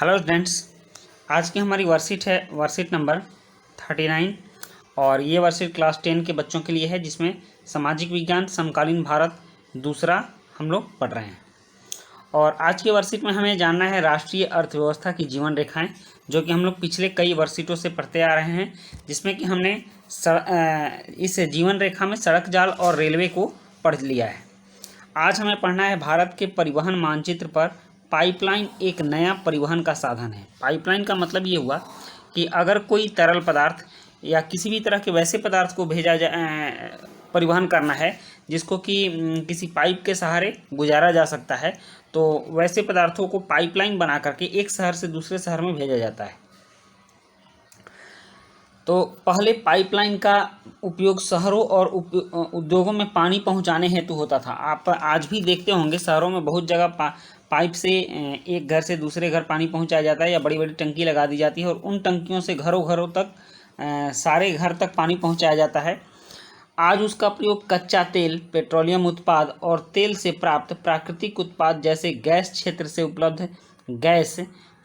Hello students, आज की हमारी वर्कशीट है वर्कशीट नंबर 39 और ये वर्कशीट क्लास 10 के बच्चों के लिए है, जिसमें सामाजिक विज्ञान समकालीन भारत दूसरा हम लोग पढ़ रहे हैं। और आज की वर्कशीट में हमें जानना है राष्ट्रीय अर्थव्यवस्था की जीवन रेखाएं, जो कि हम लोग पिछले कई वर्कशीटों से पढ़ते आ रहे हैं, जिसमें कि हमने इस जीवन रेखा में सड़क जाल और रेलवे को पढ़ लिया है। आज हमें पढ़ना है भारत के परिवहन मानचित्र पर पाइपलाइन एक नया परिवहन का साधन है। पाइपलाइन का मतलब ये हुआ कि अगर कोई तरल पदार्थ या किसी भी तरह के वैसे पदार्थ को परिवहन करना है जिसको कि किसी पाइप के सहारे गुजारा जा सकता है, तो वैसे पदार्थों को पाइपलाइन बना करके एक शहर से दूसरे शहर में भेजा जाता है। तो पहले पाइपलाइन का उपयोग शहरों और उद्योगों में पानी पहुंचाने हेतु होता था। आप आज भी देखते होंगे शहरों में बहुत जगह पाइप से एक घर से दूसरे घर पानी पहुंचाया जाता है या बड़ी बड़ी टंकी लगा दी जाती है और उन टंकियों से घरों घरों तक सारे घर तक पानी पहुंचाया जाता है। आज उसका प्रयोग कच्चा तेल, पेट्रोलियम उत्पाद और तेल से प्राप्त प्राकृतिक उत्पाद जैसे गैस क्षेत्र से उपलब्ध गैस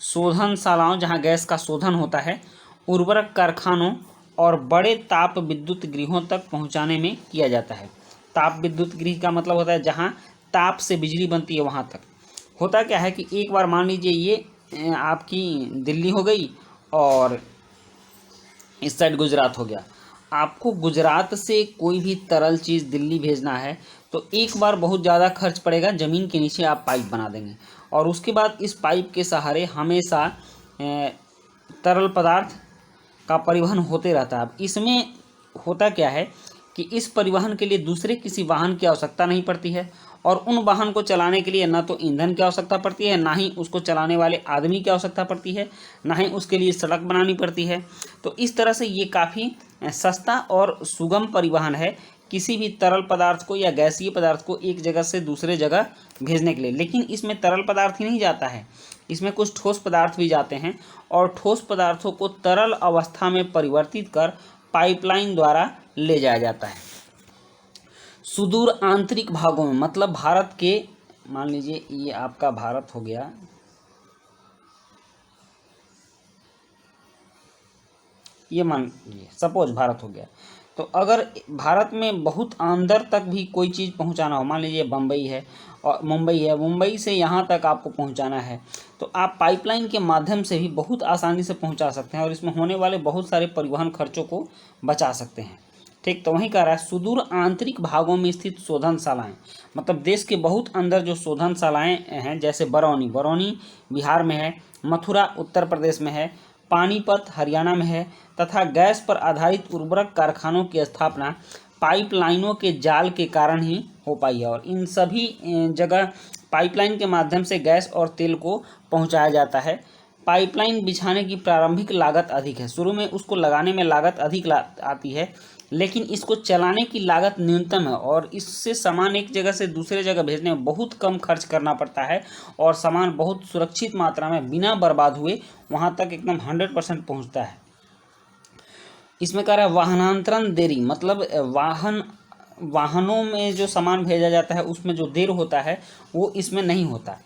शोधनशालाओं, जहां गैस का शोधन होता है, उर्वरक कारखानों और बड़े ताप विद्युत गृहों तक पहुंचाने में किया जाता है। ताप विद्युत गृह का मतलब होता है जहां ताप से बिजली बनती है वहां तक। होता क्या है कि एक बार मान लीजिए ये आपकी दिल्ली हो गई और इस साइड गुजरात हो गया। आपको गुजरात से कोई भी तरल चीज़ दिल्ली भेजना है तो एक बार बहुत ज़्यादा खर्च पड़ेगा, ज़मीन के नीचे आप पाइप बना देंगे और उसके बाद इस पाइप के सहारे हमेशा तरल पदार्थ का परिवहन होते रहता है। अब इसमें होता क्या है कि इस परिवहन के लिए दूसरे किसी वाहन की आवश्यकता नहीं पड़ती है और उन वाहन को चलाने के लिए ना तो ईंधन की आवश्यकता पड़ती है, ना ही उसको चलाने वाले आदमी की आवश्यकता पड़ती है, ना ही उसके लिए सड़क बनानी पड़ती है। तो इस तरह से ये काफ़ी सस्ता और सुगम परिवहन है किसी भी तरल पदार्थ को या गैसीय पदार्थ को एक जगह से दूसरे जगह भेजने के लिए। लेकिन इसमें तरल पदार्थ ही नहीं जाता है, इसमें कुछ ठोस पदार्थ भी जाते हैं और ठोस पदार्थों को तरल अवस्था में परिवर्तित कर पाइपलाइन द्वारा ले जाया जाता है। सुदूर आंतरिक भागों में, मतलब भारत के, मान लीजिए ये आपका भारत हो गया, ये मान लीजिए सपोज भारत हो गया, तो अगर भारत में बहुत अंदर तक भी कोई चीज़ पहुंचाना हो, मान लीजिए बम्बई है और मुंबई है, मुंबई से यहाँ तक आपको पहुंचाना है, तो आप पाइपलाइन के माध्यम से भी बहुत आसानी से पहुंचा सकते हैं और इसमें होने वाले बहुत सारे परिवहन खर्चों को बचा सकते हैं। ठीक, तो वहीं कह रहा है सुदूर आंतरिक भागों में स्थित शोधनशालाएं, मतलब देश के बहुत अंदर जो शोधनशालाएं हैं, जैसे बरौनी बिहार में है, मथुरा उत्तर प्रदेश में है, पानीपत हरियाणा में है, तथा गैस पर आधारित उर्वरक कारखानों की स्थापना पाइपलाइनों के जाल के कारण ही हो पाई है। और इन सभी जगह पाइपलाइन के माध्यम से गैस और तेल को पहुंचाया जाता है। पाइपलाइन बिछाने की प्रारंभिक लागत अधिक है, शुरू में उसको लगाने में लागत अधिक आती है, लेकिन इसको चलाने की लागत न्यूनतम है और इससे सामान एक जगह से दूसरे जगह भेजने में बहुत कम खर्च करना पड़ता है और सामान बहुत सुरक्षित मात्रा में बिना बर्बाद हुए वहां तक एकदम 100% पहुंचता है। इसमें कह रहा है वाहनांतरण देरी, मतलब वाहनों में जो सामान भेजा जाता है उसमें जो देर होता है वो इसमें नहीं होता,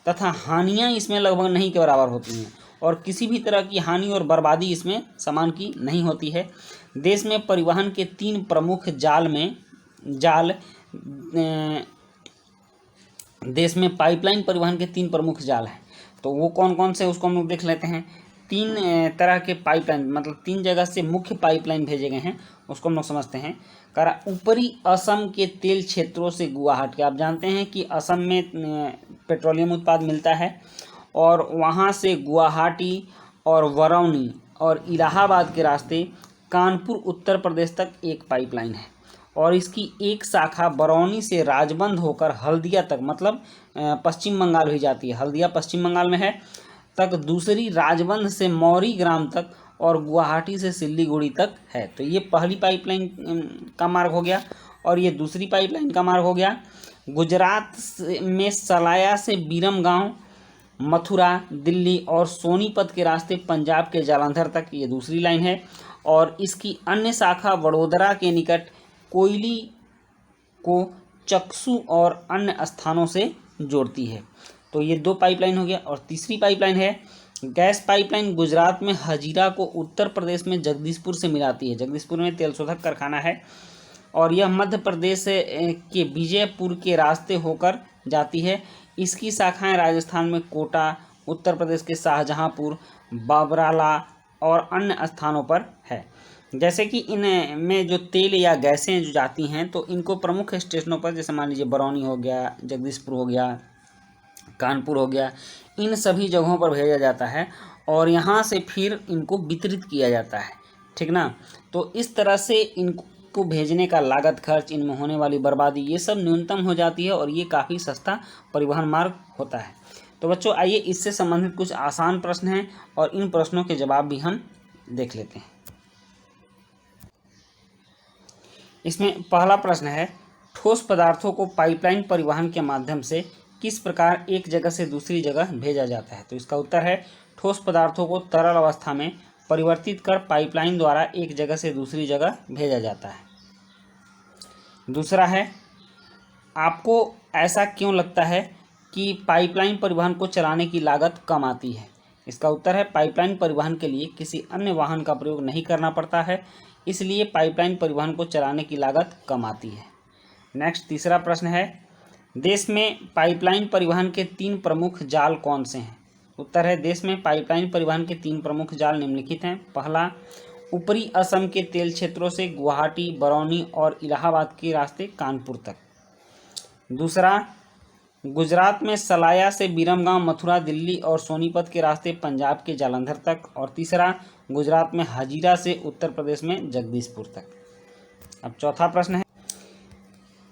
तथा हानियां इसमें लगभग नहीं के बराबर होती हैं और किसी भी तरह की हानि और बर्बादी इसमें सामान की नहीं होती है। देश में परिवहन के तीन प्रमुख देश में पाइपलाइन परिवहन के तीन प्रमुख जाल हैं, तो वो कौन कौन से उसको हम लोग देख लेते हैं। तीन तरह के पाइपलाइन, मतलब तीन जगह से मुख्य पाइपलाइन भेजे गए हैं, उसको हम लोग समझते हैं। करा ऊपरी असम के तेल क्षेत्रों से गुवाहाटी, आप जानते हैं कि असम में पेट्रोलियम उत्पाद मिलता है और वहाँ से गुवाहाटी और बरौनी और इलाहाबाद के रास्ते कानपुर उत्तर प्रदेश तक एक पाइपलाइन है और इसकी एक शाखा बरौनी से राजबंद होकर हल्दिया तक, मतलब पश्चिम बंगाल हुई जाती है, हल्दिया पश्चिम बंगाल में है, तक दूसरी राजबंद से मौरी ग्राम तक और गुवाहाटी से सिल्लीगुड़ी तक है। तो ये पहली पाइपलाइन का मार्ग हो गया और ये दूसरी पाइपलाइन का मार्ग हो गया। गुजरात में सलाया से बीरम गांव, मथुरा, दिल्ली और सोनीपत के रास्ते पंजाब के जालंधर तक ये दूसरी लाइन है और इसकी अन्य शाखा वडोदरा के निकट कोयली को चक्सू और अन्य स्थानों से जोड़ती है। तो ये दो पाइपलाइन हो गया और तीसरी पाइपलाइन है गैस पाइपलाइन गुजरात में हजीरा को उत्तर प्रदेश में जगदीशपुर से मिलाती है। जगदीशपुर में तेल शोधक कारखाना है और यह मध्य प्रदेश के विजयपुर के रास्ते होकर जाती है। इसकी शाखाएं राजस्थान में कोटा, उत्तर प्रदेश के शाहजहांपुर, बाबराला और अन्य स्थानों पर है। जैसे कि इनमें जो तेल या गैसें जो जाती हैं तो इनको प्रमुख स्टेशनों पर, जैसे मान लीजिए बरौनी हो गया, जगदीशपुर हो गया, कानपुर हो गया, इन सभी जगहों पर भेजा जाता है और यहाँ से फिर इनको वितरित किया जाता है, ठीक ना। तो इस तरह से इनको भेजने का लागत खर्च, इनमें होने वाली बर्बादी, ये सब न्यूनतम हो जाती है और ये काफ़ी सस्ता परिवहन मार्ग होता है। तो बच्चों आइए इससे संबंधित कुछ आसान प्रश्न हैं और इन प्रश्नों के जवाब भी हम देख लेते हैं। इसमें पहला प्रश्न है, ठोस पदार्थों को पाइपलाइन परिवहन के माध्यम से किस प्रकार एक जगह से दूसरी जगह भेजा जाता है। तो इसका उत्तर है, ठोस पदार्थों को तरल अवस्था में परिवर्तित कर पाइपलाइन द्वारा एक जगह से दूसरी जगह भेजा जाता है। दूसरा है, आपको ऐसा क्यों लगता है कि पाइपलाइन परिवहन को चलाने की लागत कम आती है। इसका उत्तर है, पाइपलाइन परिवहन के लिए किसी अन्य वाहन का प्रयोग नहीं करना पड़ता है, इसलिए पाइपलाइन परिवहन को चलाने की लागत कम आती है। नेक्स्ट तीसरा प्रश्न है, देश में पाइपलाइन परिवहन के 3 प्रमुख जाल कौन से हैं। उत्तर है, देश में पाइपलाइन परिवहन के 3 प्रमुख जाल निम्नलिखित हैं। पहला, ऊपरी असम के तेल क्षेत्रों से गुवाहाटी, बरौनी और इलाहाबाद के रास्ते कानपुर तक। दूसरा, गुजरात में सलाया से बिरमगांव, मथुरा, दिल्ली और सोनीपत के रास्ते पंजाब के जालंधर तक। और तीसरा, गुजरात में हजीरा से उत्तर प्रदेश में जगदीशपुर तक। अब चौथा प्रश्न है,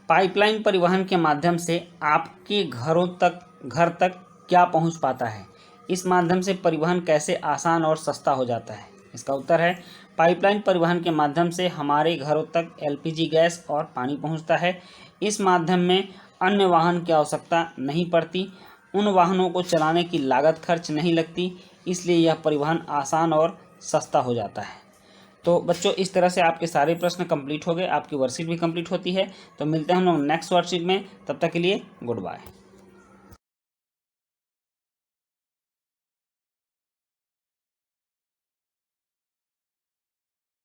पाइपलाइन परिवहन के माध्यम से आपके घर तक क्या पहुंच पाता है। इस माध्यम से परिवहन कैसे आसान और सस्ता हो जाता है। इसका उत्तर है, पाइपलाइन परिवहन के माध्यम से हमारे घरों तक एलपीजी गैस और पानी पहुंचता है। इस माध्यम में अन्य वाहन की आवश्यकता नहीं पड़ती, उन वाहनों को चलाने की लागत खर्च नहीं लगती, इसलिए यह परिवहन आसान और सस्ता हो जाता है। तो बच्चों इस तरह से आपके सारे प्रश्न कंप्लीट हो गए, आपकी वर्कशीट भी कंप्लीट होती है। तो मिलते हैं हम लोग नेक्स्ट वर्कशीट में, तब तक के लिए गुड बाय।